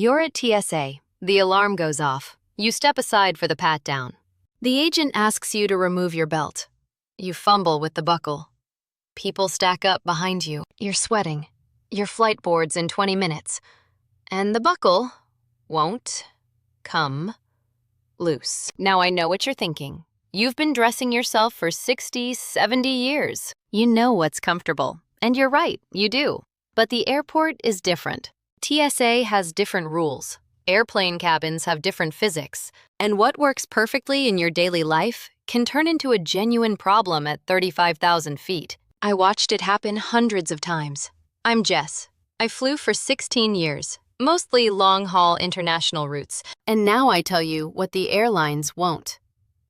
You're at TSA. The alarm goes off. You step aside for the pat-down. The agent asks you to remove your belt. You fumble with the buckle. People stack up behind you. You're sweating. Your flight boards in 20 minutes. And the buckle won't come loose. Now I know what you're thinking. You've been dressing yourself for 60, 70 years. You know what's comfortable. And you're right, you do. But the airport is different. TSA has different rules. Airplane cabins have different physics. And what works perfectly in your daily life can turn into a genuine problem at 35,000 feet. I watched it happen hundreds of times. I'm Jess. I flew for 16 years, mostly long-haul international routes. And now I tell you what the airlines won't.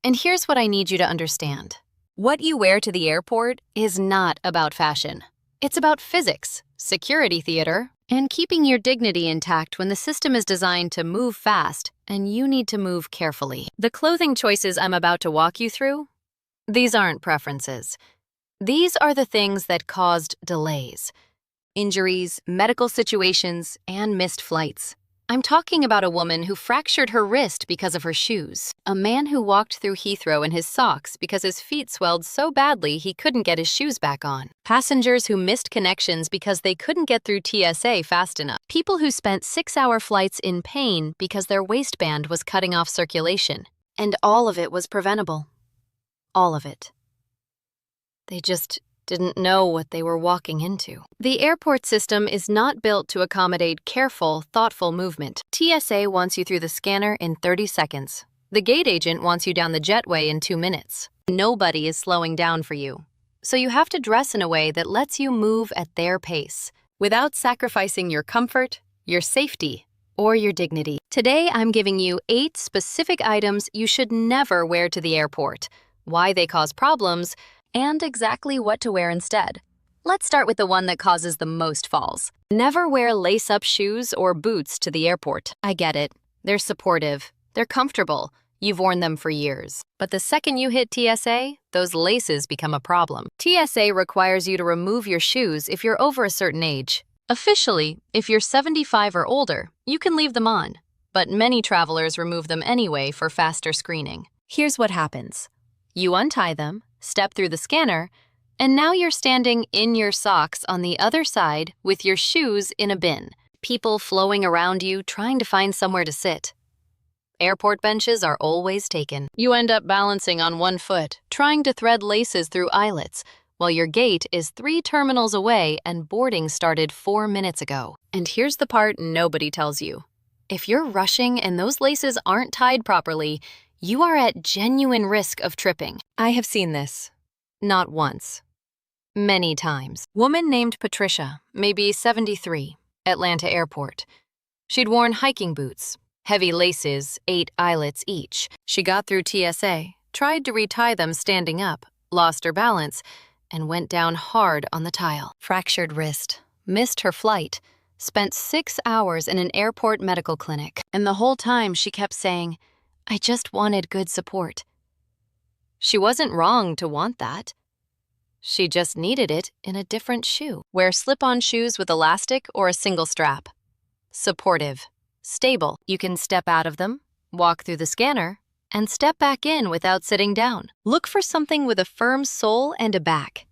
And here's what I need you to understand. What you wear to the airport is not about fashion. It's about physics, security theater, and keeping your dignity intact when the system is designed to move fast and you need to move carefully. The clothing choices I'm about to walk you through, these aren't preferences. These are the things that caused delays, injuries, medical situations, and missed flights. I'm talking about a woman who fractured her wrist because of her shoes, a man who walked through Heathrow in his socks because his feet swelled so badly he couldn't get his shoes back on, passengers who missed connections because they couldn't get through TSA fast enough, people who spent 6-hour flights in pain because their waistband was cutting off circulation. And all of it was preventable. All of it. They just didn't know what they were walking into. The airport system is not built to accommodate careful, thoughtful movement. TSA wants you through the scanner in 30 seconds. The gate agent wants you down the jetway in 2 minutes. Nobody is slowing down for you. So you have to dress in a way that lets you move at their pace, without sacrificing your comfort, your safety, or your dignity. Today, I'm giving you 8 specific items you should never wear to the airport, why they cause problems, and exactly what to wear instead. Let's start with the one that causes the most falls. Never wear lace-up shoes or boots to the airport. I get it. They're supportive. They're comfortable. You've worn them for years. But the second you hit TSA, those laces become a problem. TSA requires you to remove your shoes if you're over a certain age. Officially, if you're 75 or older, you can leave them on. But many travelers remove them anyway for faster screening. Here's what happens. You untie them, step through the scanner, and now you're standing in your socks on the other side with your shoes in a bin. People flowing around you trying to find somewhere to sit. Airport benches are always taken. You end up balancing on one foot, trying to thread laces through eyelets, while your gate is 3 terminals away and boarding started 4 minutes ago. And here's the part nobody tells you. If you're rushing and those laces aren't tied properly, you are at genuine risk of tripping. I have seen this. Not once. Many times. Woman named Patricia, maybe 73, Atlanta Airport. She'd worn hiking boots, heavy laces, 8 eyelets each. She got through TSA, tried to retie them standing up, lost her balance, and went down hard on the tile. Fractured wrist, missed her flight, spent 6 hours in an airport medical clinic. And the whole time she kept saying, I just wanted good support. She wasn't wrong to want that. She just needed it in a different shoe. Wear slip-on shoes with elastic or a single strap. Supportive. Stable. You can step out of them, walk through the scanner, and step back in without sitting down. Look for something with a firm sole and a back.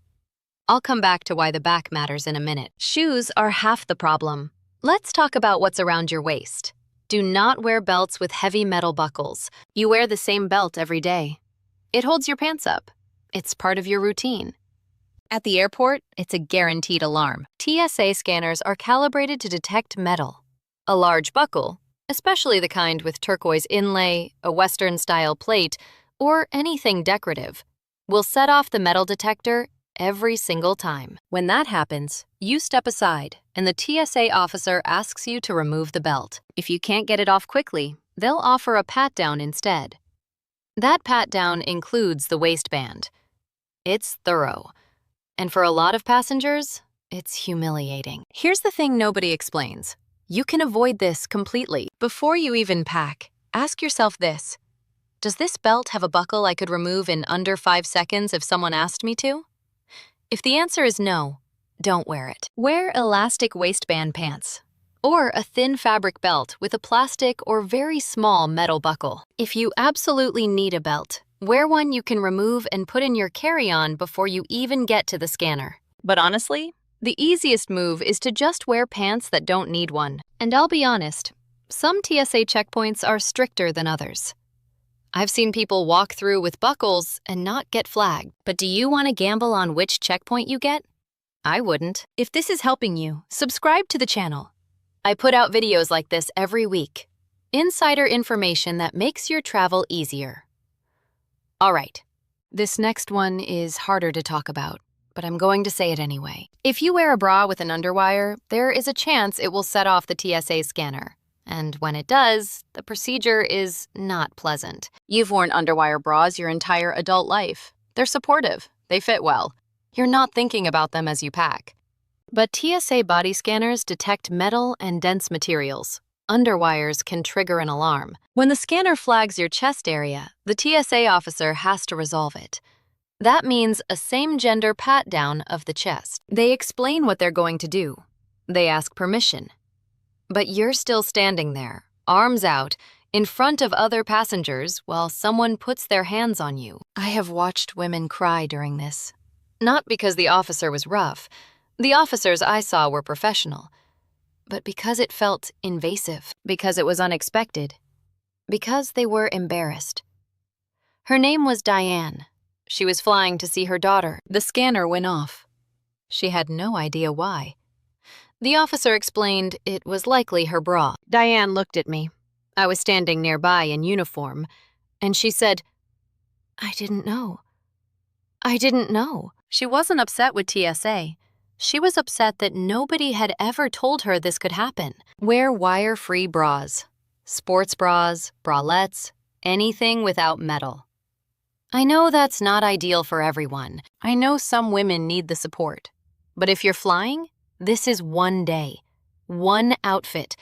I'll come back to why the back matters in a minute. Shoes are half the problem. Let's talk about what's around your waist. Do not wear belts with heavy metal buckles. You wear the same belt every day. It holds your pants up. It's part of your routine. At the airport, it's a guaranteed alarm. TSA scanners are calibrated to detect metal. A large buckle, especially the kind with turquoise inlay, a Western-style plate, or anything decorative, will set off the metal detector every single time. When that happens, you step aside, and the TSA officer asks you to remove the belt. If you can't get it off quickly, they'll offer a pat-down instead. That pat-down includes the waistband. It's thorough. And for a lot of passengers, it's humiliating. Here's the thing nobody explains. You can avoid this completely. Before you even pack, ask yourself this. Does this belt have a buckle I could remove in under 5 seconds if someone asked me to? If the answer is no, don't wear it. Wear elastic waistband pants. or a thin fabric belt with a plastic or very small metal buckle. If you absolutely need a belt, wear one you can remove and put in your carry-on before you even get to the scanner. But honestly, the easiest move is to just wear pants that don't need one. And I'll be honest, some TSA checkpoints are stricter than others. I've seen people walk through with buckles and not get flagged. But do you want to gamble on which checkpoint you get? I wouldn't. If this is helping you, subscribe to the channel. I put out videos like this every week. Insider information that makes your travel easier. All right, this next one is harder to talk about, but I'm going to say it anyway. If you wear a bra with an underwire, there is a chance it will set off the TSA scanner. And when it does, the procedure is not pleasant. You've worn underwire bras your entire adult life. They're supportive. They fit well. You're not thinking about them as you pack. But TSA body scanners detect metal and dense materials. Underwires can trigger an alarm. When the scanner flags your chest area, the TSA officer has to resolve it. That means a same-gender pat-down of the chest. They explain what they're going to do. They ask permission. But you're still standing there, arms out, in front of other passengers while someone puts their hands on you. I have watched women cry during this. Not because the officer was rough. The officers I saw were professional. But because it felt invasive, because it was unexpected, because they were embarrassed. Her name was Diane. She was flying to see her daughter. The scanner went off. She had no idea why. The officer explained it was likely her bra. Diane looked at me. I was standing nearby in uniform, and she said, "I didn't know. I didn't know." She wasn't upset with TSA. She was upset that nobody had ever told her this could happen. Wear wire-free bras. Sports bras, bralettes, anything without metal. I know that's not ideal for everyone. I know some women need the support. But if you're flying, this is one day, one outfit,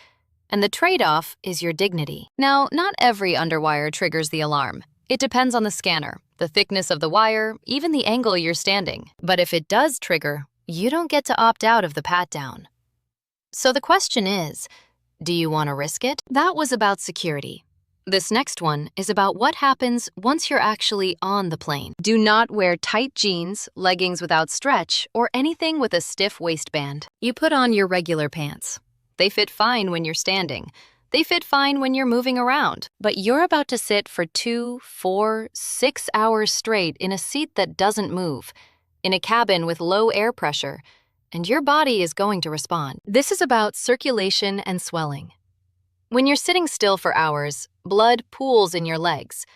and the trade-off is your dignity. Now, not every underwire triggers the alarm. It depends on the scanner, the thickness of the wire, even the angle you're standing. But if it does trigger, you don't get to opt out of the pat-down. So the question is, do you want to risk it? That was about security. This next one is about what happens once you're actually on the plane. Do not wear tight jeans, leggings without stretch, or anything with a stiff waistband. You put on your regular pants. They fit fine when you're standing. They fit fine when you're moving around. But you're about to sit for 2, 4, 6 hours straight in a seat that doesn't move, in a cabin with low air pressure, and your body is going to respond. This is about circulation and swelling. When you're sitting still for hours, blood pools in your legs.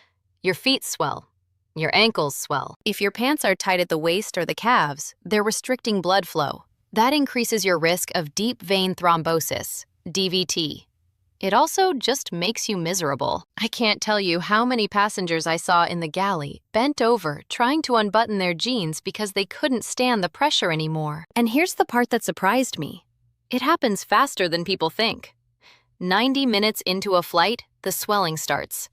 Your feet swell. Your ankles swell. If your pants are tight at the waist or the calves, they're restricting blood flow. That increases your risk of deep vein thrombosis, DVT. It also just makes you miserable. I can't tell you how many passengers I saw in the galley bent over trying to unbutton their jeans because they couldn't stand the pressure anymore. And here's the part that surprised me. It happens faster than people think. 90 minutes into a flight, the swelling starts.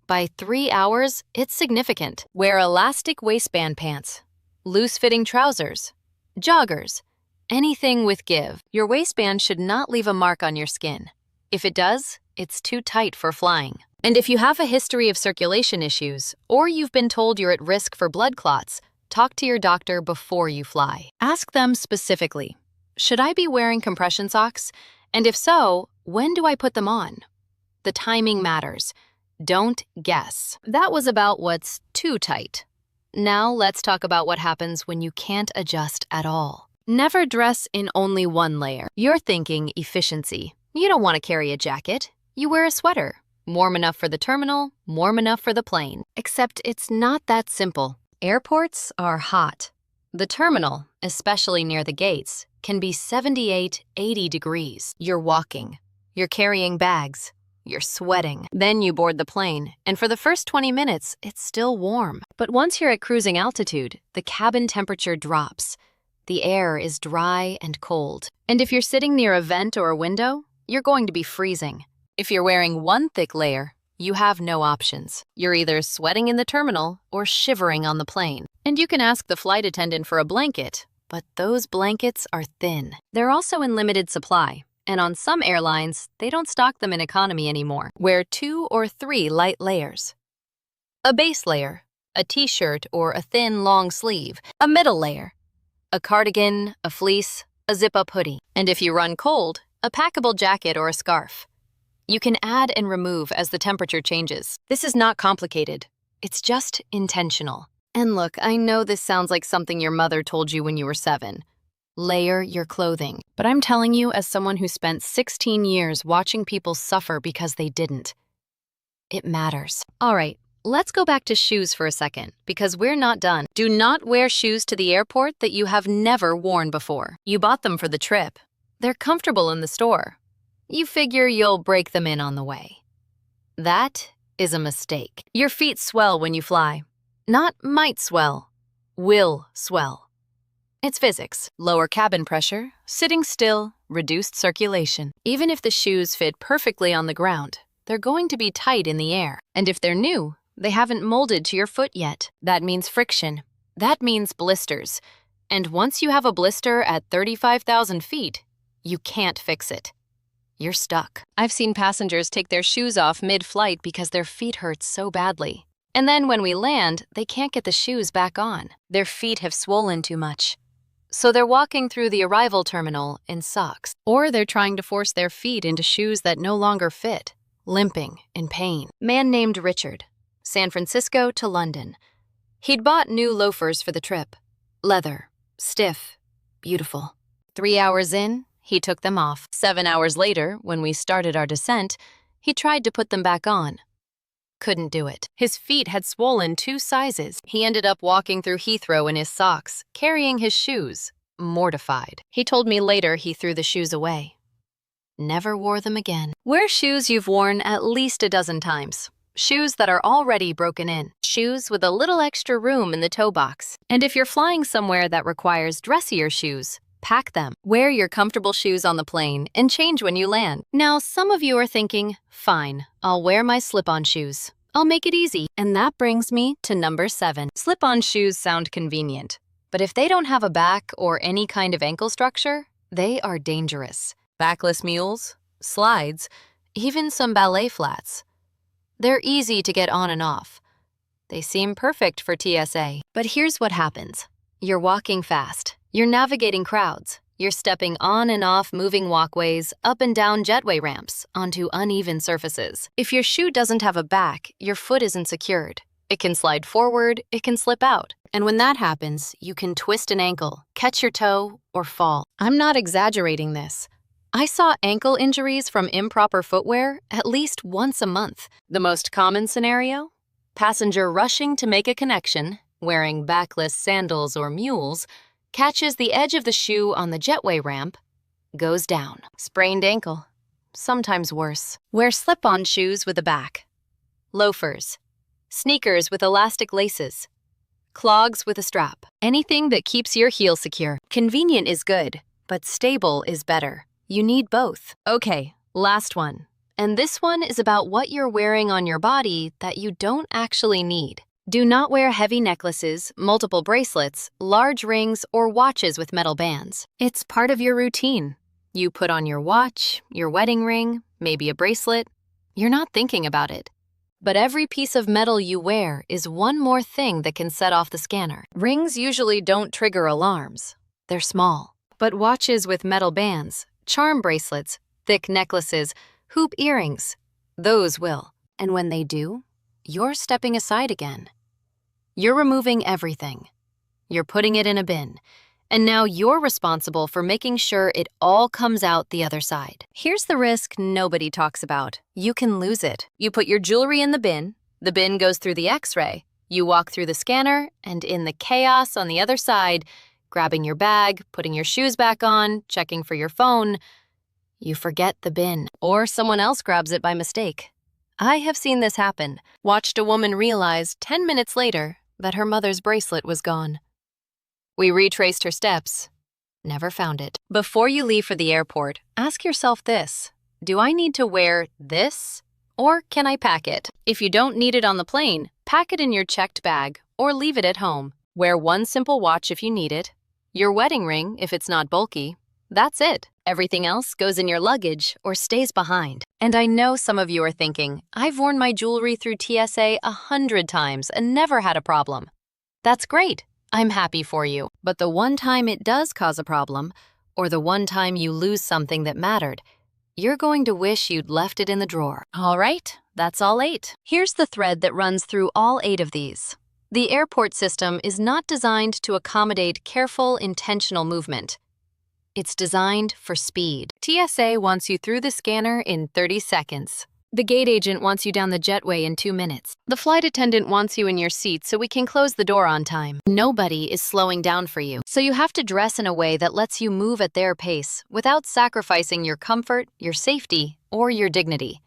By 3 hours, it's significant. Wear elastic waistband pants, loose-fitting trousers, joggers, anything with give. Your waistband should not leave a mark on your skin. If it does, it's too tight for flying. And if you have a history of circulation issues, or you've been told you're at risk for blood clots, talk to your doctor before you fly. Ask them specifically, should I be wearing compression socks? And if so, when do I put them on? The timing matters. Don't guess. That was about what's too tight. Now let's talk about what happens when you can't adjust at all. Never dress in only one layer. You're thinking efficiency. You don't want to carry a jacket. You wear a sweater. Warm enough for the terminal, warm enough for the plane. Except it's not that simple. Airports are hot. The terminal, especially near the gates, can be 78, 80 degrees. You're walking. You're carrying bags. You're sweating. Then you board the plane, and for the first 20 minutes, it's still warm. But once you're at cruising altitude, the cabin temperature drops. The air is dry and cold. And if you're sitting near a vent or a window, you're going to be freezing. If you're wearing one thick layer, you have no options. You're either sweating in the terminal or shivering on the plane. And you can ask the flight attendant for a blanket, but those blankets are thin. They're also in limited supply, And on some airlines, they don't stock them in economy anymore. Wear 2 or 3 light layers. A base layer, a t-shirt or a thin long sleeve, a middle layer, a cardigan, a fleece, a zip-up hoodie, and if you run cold, a packable jacket or a scarf. You can add and remove as the temperature changes. This is not complicated. It's just intentional. And look, I know this sounds like something your mother told you when you were 7. Layer your clothing. But I'm telling you as someone who spent 16 years watching people suffer because they didn't. It matters. All right, let's go back to shoes for a second, because we're not done. Do not wear shoes to the airport that you have never worn before. You bought them for the trip. They're comfortable in the store. You figure you'll break them in on the way. That is a mistake. Your feet swell when you fly. Not might swell, will swell. It's physics. Lower cabin pressure, sitting still, reduced circulation. Even if the shoes fit perfectly on the ground, they're going to be tight in the air. And if they're new, they haven't molded to your foot yet. That means friction. That means blisters. And once you have a blister at 35,000 feet, you can't fix it. You're stuck. I've seen passengers take their shoes off mid-flight because their feet hurt so badly. And then when we land, they can't get the shoes back on. Their feet have swollen too much. So they're walking through the arrival terminal in socks. Or they're trying to force their feet into shoes that no longer fit, limping in pain. Man named Richard, San Francisco to London. He'd bought new loafers for the trip. Leather, stiff, beautiful. 3 hours in, he took them off. 7 hours later, when we started our descent, he tried to put them back on. Couldn't do it. His feet had swollen 2 sizes. He ended up walking through Heathrow in his socks, carrying his shoes, mortified. He told me later he threw the shoes away. Never wore them again. Wear shoes you've worn at least a dozen times. Shoes that are already broken in. Shoes with a little extra room in the toe box. And if you're flying somewhere that requires dressier shoes, pack them. Wear your comfortable shoes on the plane and change when you land. Now, some of you are thinking, fine, I'll wear my slip-on shoes. I'll make it easy. And that brings me to number 7. Slip-on shoes sound convenient, but if they don't have a back or any kind of ankle structure, they are dangerous. Backless mules, slides, even some ballet flats. They're easy to get on and off. They seem perfect for TSA. But here's what happens. You're walking fast. You're navigating crowds. You're stepping on and off moving walkways, up and down jetway ramps, onto uneven surfaces. If your shoe doesn't have a back, your foot isn't secured. It can slide forward, it can slip out. And when that happens, you can twist an ankle, catch your toe, or fall. I'm not exaggerating this. I saw ankle injuries from improper footwear at least once a month. The most common scenario? Passenger rushing to make a connection, wearing backless sandals or mules, catches the edge of the shoe on the jetway ramp, goes down. Sprained ankle, sometimes worse. Wear slip-on shoes with a back. Loafers, sneakers with elastic laces, clogs with a strap. Anything that keeps your heel secure. Convenient is good, but stable is better. You need both. Okay, last one. And this one is about what you're wearing on your body that you don't actually need. Do not wear heavy necklaces, multiple bracelets, large rings, or watches with metal bands. It's part of your routine. You put on your watch, your wedding ring, maybe a bracelet. You're not thinking about it. But every piece of metal you wear is one more thing that can set off the scanner. Rings usually don't trigger alarms. They're small. But watches with metal bands, charm bracelets, thick necklaces, hoop earrings, those will. And when they do, you're stepping aside again. You're removing everything. You're putting it in a bin. And now you're responsible for making sure it all comes out the other side. Here's the risk nobody talks about. You can lose it. You put your jewelry in the bin goes through the X-ray, you walk through the scanner, and in the chaos on the other side, grabbing your bag, putting your shoes back on, checking for your phone, you forget the bin, or someone else grabs it by mistake. I have seen this happen. Watched a woman realize 10 minutes later that her mother's bracelet was gone. We retraced her steps. Never found it. Before you leave for the airport, ask yourself this. Do I need to wear this, or can I pack it? If you don't need it on the plane, pack it in your checked bag or leave it at home. Wear one simple watch if you need it, your wedding ring if it's not bulky, That's it. Everything else goes in your luggage or stays behind. And I know some of you are thinking, I've worn my jewelry through TSA 100 times and never had a problem. That's great. I'm happy for you. But the one time it does cause a problem, or the one time you lose something that mattered, you're going to wish you'd left it in the drawer. All right, that's all 8. Here's the thread that runs through all 8 of these. The airport system is not designed to accommodate careful, intentional movement. It's designed for speed. TSA wants you through the scanner in 30 seconds. The gate agent wants you down the jetway in 2 minutes. The flight attendant wants you in your seat so we can close the door on time. Nobody is slowing down for you, so you have to dress in a way that lets you move at their pace without sacrificing your comfort, your safety, or your dignity.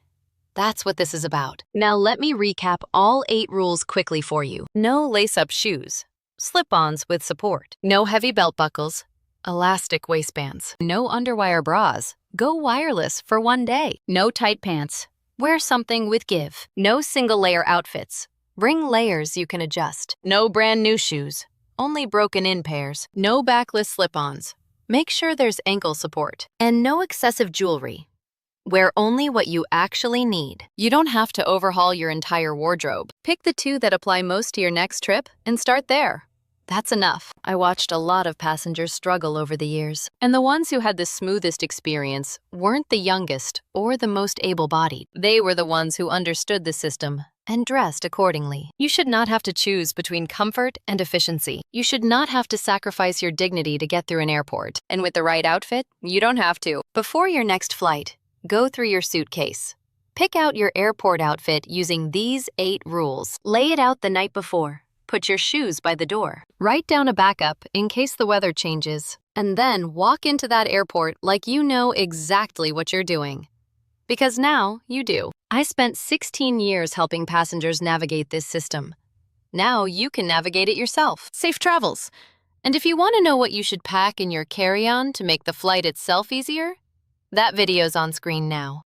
That's what this is about. Now let me recap all 8 rules quickly for you. No lace-up shoes. Slip-ons with support. No heavy belt buckles. Elastic waistbands. No underwire bras. Go wireless for 1 day. No tight pants. Wear something with give. No single-layer outfits. Bring layers you can adjust. No brand new shoes. Only broken-in pairs. No backless slip-ons. Make sure there's ankle support. And no excessive jewelry. Wear only what you actually need. You don't have to overhaul your entire wardrobe. Pick the 2 that apply most to your next trip and start there. That's enough. I watched a lot of passengers struggle over the years, and the ones who had the smoothest experience weren't the youngest or the most able-bodied. They were the ones who understood the system and dressed accordingly. You should not have to choose between comfort and efficiency. You should not have to sacrifice your dignity to get through an airport. And with the right outfit, you don't have to. Before your next flight, go through your suitcase. Pick out your airport outfit using these 8 rules. Lay it out the night before. Put your shoes by the door. Write down a backup in case the weather changes. And then walk into that airport like you know exactly what you're doing. Because now you do. I spent 16 years helping passengers navigate this system. Now you can navigate it yourself. Safe travels. And if you want to know what you should pack in your carry-on to make the flight itself easier, that video's on screen now.